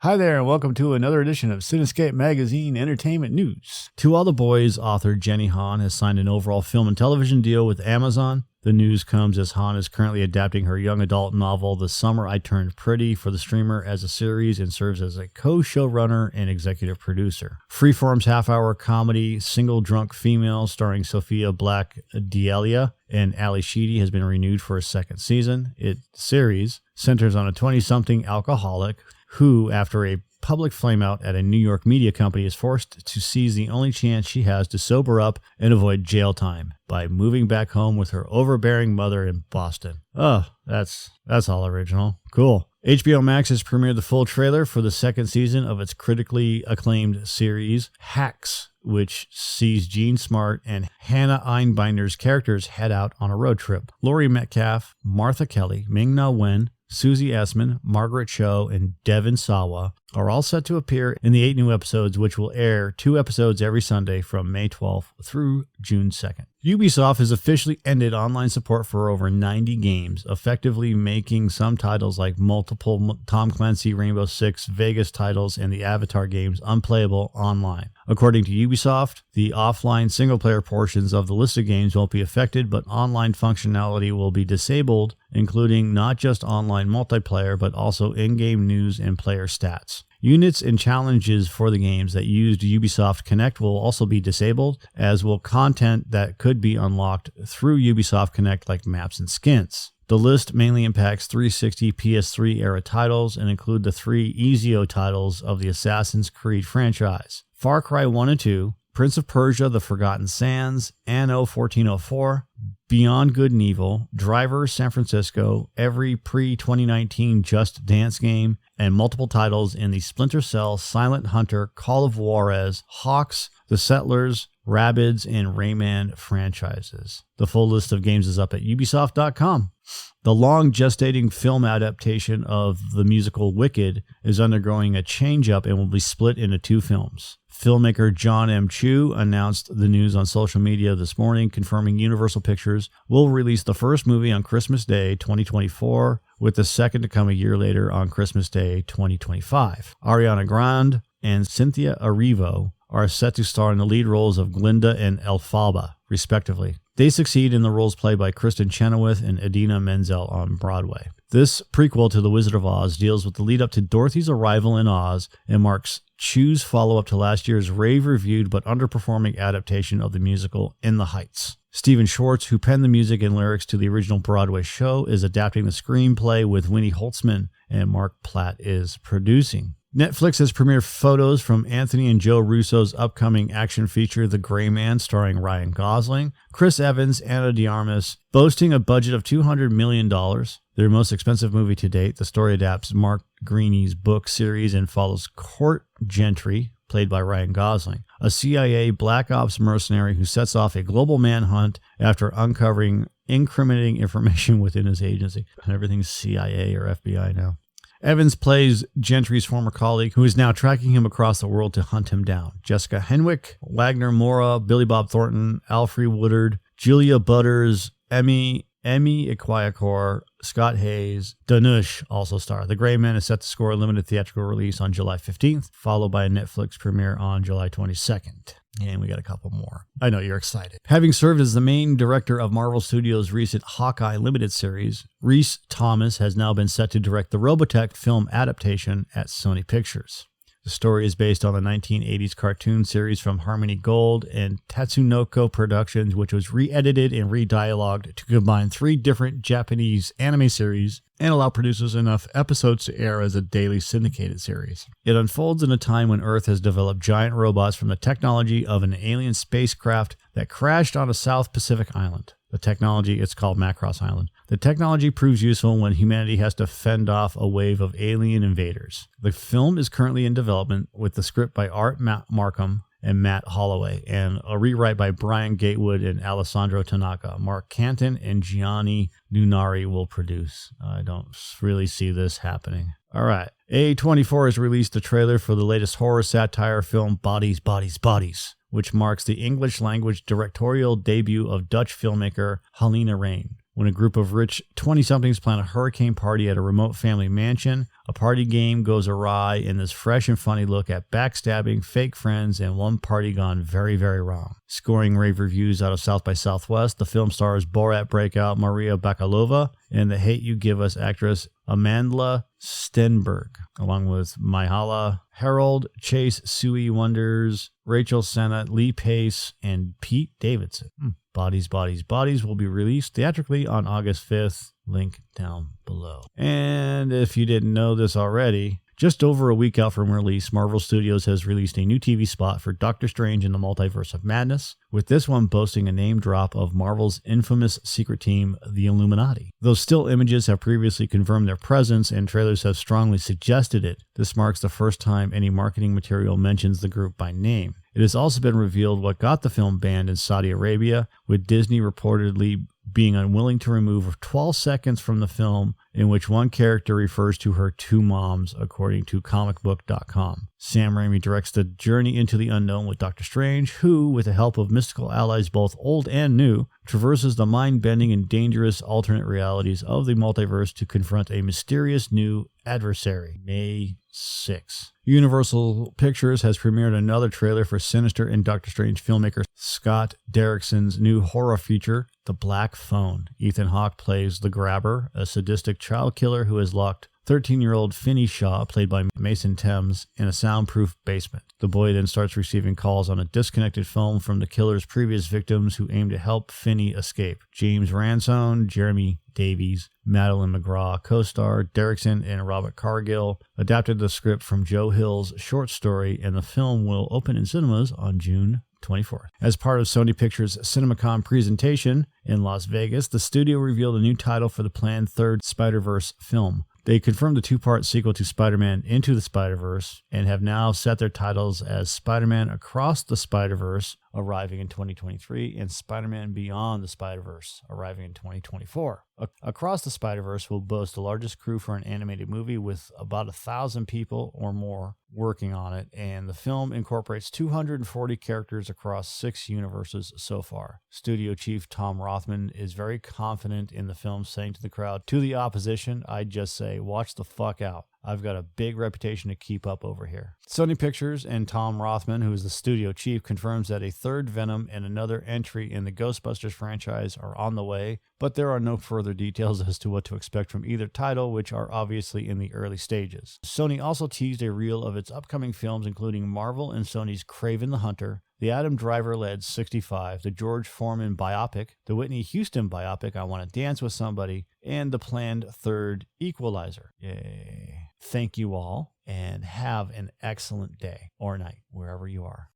Hi there, and welcome to another edition of Cinescape Magazine Entertainment News. To All the Boys author Jenny Han has signed an overall film and television deal with Amazon. The news comes as Han is currently adapting her young adult novel, The Summer I Turned Pretty, for the streamer as a series and serves as a co-showrunner and executive producer. Freeform's half-hour comedy Single Drunk Female starring Sophia Black-D'Elia and Ali Sheedy has been renewed for a second season. Its series centers on a 20-something alcoholic who, after a public flameout at a New York media company, is forced to seize the only chance she has to sober up and avoid jail time by moving back home with her overbearing mother in Boston. Oh, that's all original. Cool. HBO Max has premiered the full trailer for the second season of its critically acclaimed series, Hacks, which sees Gene Smart and Hannah Einbinder's characters head out on a road trip. Laurie Metcalf, Martha Kelly, Ming-Na Wen, Susie Essman, Margaret Cho, and Devin Sawa are all set to appear in the 8 new episodes, which will air 2 episodes every Sunday from May 12th through June 2nd. Ubisoft has officially ended online support for over 90 games, effectively making some titles like multiple Tom Clancy Rainbow Six Vegas titles and the Avatar games unplayable online. According to Ubisoft, the offline single-player portions of the listed games won't be affected, but online functionality will be disabled, including not just online multiplayer, but also in-game news and player stats. Units and challenges for the games that used Ubisoft Connect will also be disabled, as will content that could be unlocked through Ubisoft Connect like maps and skins. The list mainly impacts 360 PS3 era titles and include the 3 Ezio titles of the Assassin's Creed franchise: Far Cry 1 and 2, Prince of Persia: The Forgotten Sands, Anno 1404, Beyond Good and Evil, Driver San Francisco, every pre-2019 Just Dance game, and multiple titles in the Splinter Cell, Silent Hunter, Call of Juarez, Hawks, The Settlers, Rabbids, and Greyman franchises. The full list of games is up at Ubisoft.com. The long gestating film adaptation of the musical Wicked is undergoing a change-up and will be split into 2 films. Filmmaker John M. Chu announced the news on social media this morning, confirming Universal Pictures will release the first movie on Christmas Day 2024, with the second to come a year later on Christmas Day 2025. Ariana Grande and Cynthia Erivo are set to star in the lead roles of Glinda and Elphaba, respectively. They succeed in the roles played by Kristen Chenoweth and Idina Menzel on Broadway. This prequel to The Wizard of Oz deals with the lead-up to Dorothy's arrival in Oz and marks Chu's follow-up to last year's rave-reviewed but underperforming adaptation of the musical In the Heights. Stephen Schwartz, who penned the music and lyrics to the original Broadway show, is adapting the screenplay with Winnie Holtzman, and Mark Platt is producing. Netflix has premiered photos from Anthony and Joe Russo's upcoming action feature, The Greyman, starring Ryan Gosling, Chris Evans, Ana de Armas, boasting a budget of $200 million. Their most expensive movie to date. The story adapts Mark Greeny's book series and follows Court Gentry, played by Ryan Gosling, a CIA Black Ops mercenary who sets off a global manhunt after uncovering incriminating information within his agency. Everything's CIA or FBI now. Evans plays Gentry's former colleague, who is now tracking him across the world to hunt him down. Jessica Henwick, Wagner Moura, Billy Bob Thornton, Alfre Woodard, Julia Butters, Emmy Equalizer, Scott Hayes, Danush also star. The Greyman is set to score a limited theatrical release on July 15th, followed by a Netflix premiere on July 22nd. And we got a couple more. I know you're excited. Having served as the main director of Marvel Studios' recent HAWKEYE limited series, Rhys Thomas has now been set to direct the Robotech film adaptation at Sony Pictures. The story is based on the 1980s cartoon series from Harmony Gold and Tatsunoko Productions, which was re-edited and re-dialogued to combine 3 different Japanese anime series and allow producers enough episodes to air as a daily syndicated series. It unfolds in a time when Earth has developed giant robots from the technology of an alien spacecraft that crashed on a South Pacific island. The technology, it's called Macross Island. The technology proves useful when humanity has to fend off a wave of alien invaders. The film is currently in development with the script by Art Markham and Matt Holloway, and a rewrite by Brian Gatewood and Alessandro Tanaka. Mark Canton and Gianni Nunari will produce. I don't really see this happening. All right. A24 has released a trailer for the latest horror satire film Bodies, Bodies, Bodies, which marks the English-language directorial debut of Dutch filmmaker Helena Rain. When a group of rich 20-somethings plan a hurricane party at a remote family mansion, a party game goes awry in this fresh and funny look at backstabbing, fake friends, and one party gone very, very wrong. Scoring rave reviews out of South by Southwest, the film stars Borat breakout Maria Bakalova and the Hate You Give Us actress Amandla Stenberg, along with Myha'la Harold, Chase Sui Wonders, Rachel Sennett, Lee Pace, and Pete Davidson. Bodies, Bodies, Bodies will be released theatrically on August 5th. Link down below. And if you didn't know this already, just over a week out from release, Marvel Studios has released a new TV spot for Doctor Strange in the Multiverse of Madness, with this one boasting a name drop of Marvel's infamous secret team, the Illuminati. Though still images have previously confirmed their presence and trailers have strongly suggested it, this marks the first time any marketing material mentions the group by name. It has also been revealed what got the film banned in Saudi Arabia, with Disney reportedly being unwilling to remove 12 seconds from the film in which one character refers to her two moms, according to comicbook.com. Sam Raimi directs the journey into the unknown with Doctor Strange, who, with the help of mystical allies both old and new, traverses the mind-bending and dangerous alternate realities of the multiverse to confront a mysterious new adversary. May 6. Universal Pictures has premiered another trailer for Sinister and Doctor Strange filmmaker Scott Derrickson's new horror feature, The Black Phone. Ethan Hawke plays the Grabber, a sadistic child killer who has locked 13-year-old Finney Shaw, played by Mason Thames, in a soundproof basement. The boy then starts receiving calls on a disconnected phone from the killer's previous victims who aim to help Finney escape. James Ransone, Jeremy Davies, Madeline McGraw co-star, Derrickson and Robert Cargill adapted the script from Joe Hill's short story, and the film will open in cinemas on June 24th. As part of Sony Pictures' CinemaCon presentation in Las Vegas, the studio revealed a new title for the planned third Spiderverse film. They confirmed the two-part sequel to Spider-Man Into the Spider-Verse and have now set their titles as Spider-Man Across the Spider-Verse, arriving in 2023, and Spider-Man Beyond the Spider-Verse, arriving in 2024. Across the Spider-Verse will boast the largest crew for an animated movie, with about 1,000 people or more working on it, and the film incorporates 240 characters across 6 universes so far. Studio chief Tom Rothman is very confident in the film, saying to the crowd, "To the opposition, I'd just say, watch the fuck out. I've got a big reputation to keep up over here." Sony Pictures and Tom Rothman, who is the studio chief, confirms that a third Venom and another entry in the Ghostbusters franchise are on the way, but there are no further details as to what to expect from either title, which are obviously in the early stages. Sony also teased a reel of its upcoming films, including Marvel and Sony's Kraven the Hunter, the Adam Driver-led 65, the George Foreman biopic, the Whitney Houston biopic I Want to Dance with Somebody, and the planned third Equalizer. Yay. Thank you all, and have an excellent day or night, wherever you are.